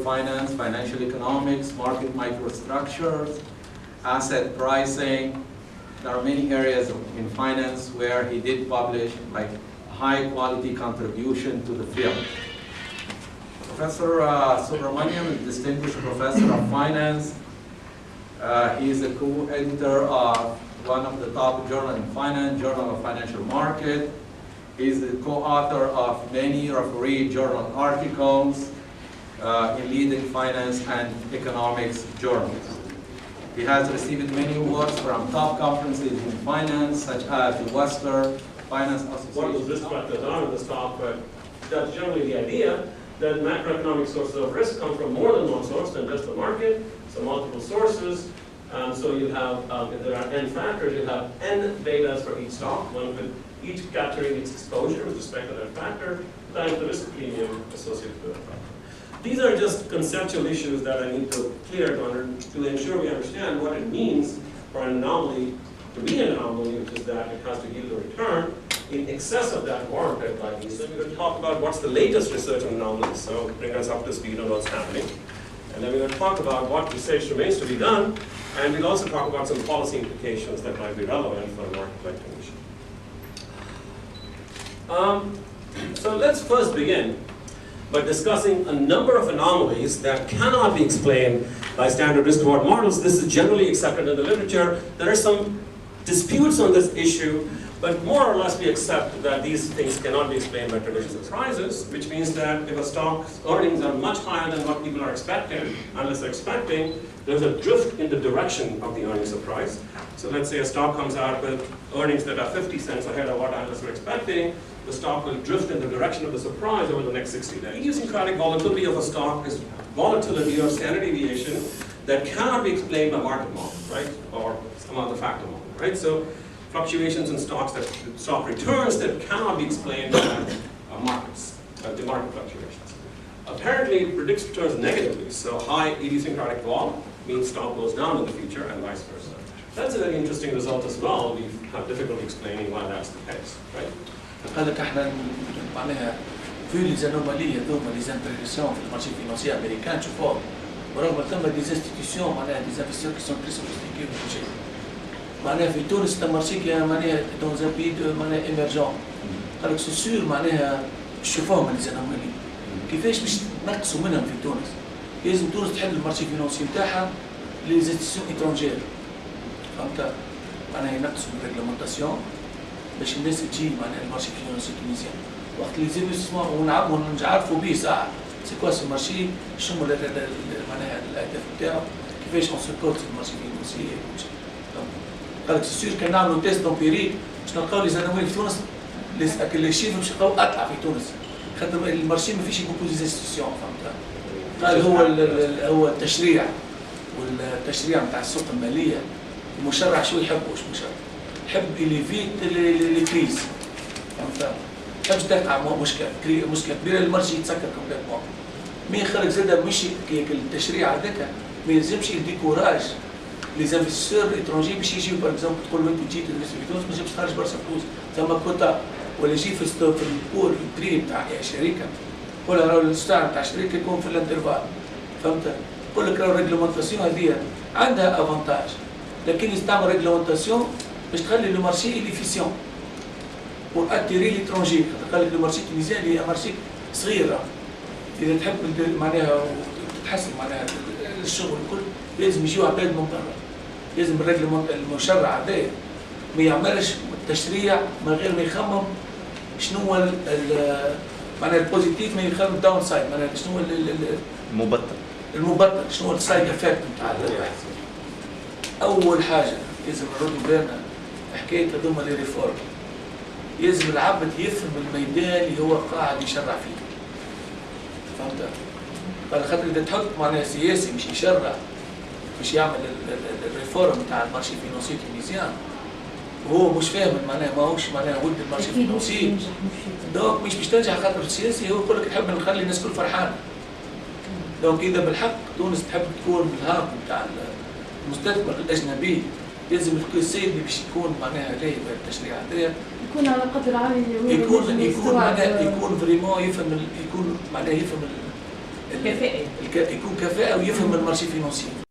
finance, financial economics, market microstructures, asset pricing. There are many areas in finance where he did publish like high quality contribution to the field. Professor Subramaniam is a distinguished professor of finance. He is a co-editor of one of the top journals in finance, Journal of Financial Market. He is the co-author of many refereed journal articles in leading finance and economics journals. He has received many awards from top conferences in finance, such as the Western Finance Association. One of those risk factors are in this talk, but that's generally the idea that macroeconomic sources of risk come from more than one source than just the market, so multiple sources. So you have, if there are n factors, you have n betas for each stock, one with each capturing its exposure with respect to that factor, times the risk premium associated with that factor. These are just conceptual issues that I need to clear to ensure we understand what it means for an anomaly to be an anomaly, which is that it has to yield a return in excess of that warranted by these. So we're going to talk about what's the latest research on anomalies, so bring us up to speed on what's happening. And then we're going to talk about what research remains to be done, and we'll also talk about some policy implications that might be relevant for a market like Tunisia. So let's first begin by discussing a number of anomalies that cannot be explained by standard risk reward models. This is generally accepted in the literature. There are some disputes on this issue, but more or less we accept that these things cannot be explained by traditional surprises, which means that if a stock's earnings are much higher than what people are expecting, unless they're expecting, there's a drift in the direction of the earnings surprise. So let's say a stock comes out with earnings that are 50 cents ahead of what analysts were expecting, the stock will drift in the direction of the surprise over the next 60 days. Idiosyncratic volatility of a stock is volatility or standard deviation that cannot be explained by market model, right? Or some other factor model, right? So fluctuations in stocks, stock returns that cannot be explained by markets, the market fluctuations. Apparently, it predicts returns negatively. So high idiosyncratic vol means stock goes down in the future and vice versa. That's a very interesting result as well. We have difficulty explaining why that's the case, right? قال لك احنا معناها في لي زانوماليه ذوما لي زانتريسيون في المارشي فينانسيي امريكان شوفوهم ورغم ثم دي انستيتيوشن معناها دي انفستيسور كي سون تري سوفيستيكي وكل شيء معناها في تونس المارشي كي معناها دون ان بي معناها ايمرجون قال لك سو سور معناها شوفوهم لي زانوماليه كيفاش باش نقصوا منهم في تونس لازم تونس تحل المارشي فينانسي نتاعها لي انستيتيوشن ايترونجير فهمت معناها ينقصوا الريغلومونتاسيون باش الناس تجي معناها المارشي فينانسي تونسيان وقت لي زينفستيسمون ونعرفوا نعرفوا به ساعه سي كوا سو مارشي شنو معناها الاهداف نتاعو كيفاش اون سبورت المارشي فينانسي قال لك سي سور كان نعملوا تيست امبيريك باش نلقاو لي زانومالي في تونس لي شيفر باش يلقاو اطلع في تونس خاطر المارشي ما فيش بوكو ديزانستيسيون فهمت قال هو التشريع والتشريع نتاع السوق الماليه المشرع شو يحب واش مشرع يحب إليفيت الكريز فهمت؟ ما تقع مشكلة كبيرة المارشي يتسكر كومبليتمون مي خرج زاده مش التشريع هذاك ما يلزمش يديكوراج لي زانفستيسور ايترونجي باش يجيو باغ اكزومبل تقول له انت جيت تنفستي في تونس ما تجيبش خارج برشا فلوس ثم كوتا ولا يجي في البول البري نتاع شركة ولا راهو الستار نتاع شركة يكون في الانترفال فهمت؟ يقول لك راهو الريغلومونتاسيون هذه عندها افونتاج لكن يستعمل ريغلومونتاسيون باش تخلي لو مارشي اليفيسيون بور اتيري ليترونجي قال لك لو مارشي تونيزيان اللي هي مارشي صغيره اذا تحب معناها تحسن معناها الشغل الكل لازم يجيو عباد من برا لازم الرجل المشرع هذايا ما يعملش التشريع من غير ما يخمم شنو هو معناها البوزيتيف ما يخمم داون سايد معناها شنو هو المبطل شنو هو السايد افكت نتاع اول حاجه لازم نردوا بالنا حكايه هذوما لي ريفورم لازم العبد يفهم الميدان اللي هو قاعد يشرع فيه فهمت؟ قال خاطر اذا تحط معناها سياسي مش يشرع مش يعمل الريفورم تاع المارشي فينانسي تونيزيان وهو مش فاهم معناها ماهوش معناها ولد المارشي فينانسي دونك مش باش تنجح خاطر السياسي هو يقول لك نحب نخلي الناس الكل فرحانه دونك اذا بالحق تونس تحب تكون الهاب نتاع المستثمر الاجنبي لازم السيد اللي باش يكون معناها لاهي بالتشريع هذايا يكون على قدر عالي يكون معناها يكون فريمون يفهم يكون معناها يفهم كفاءة. يكون كفاءة ويفهم المارشي فينانسي.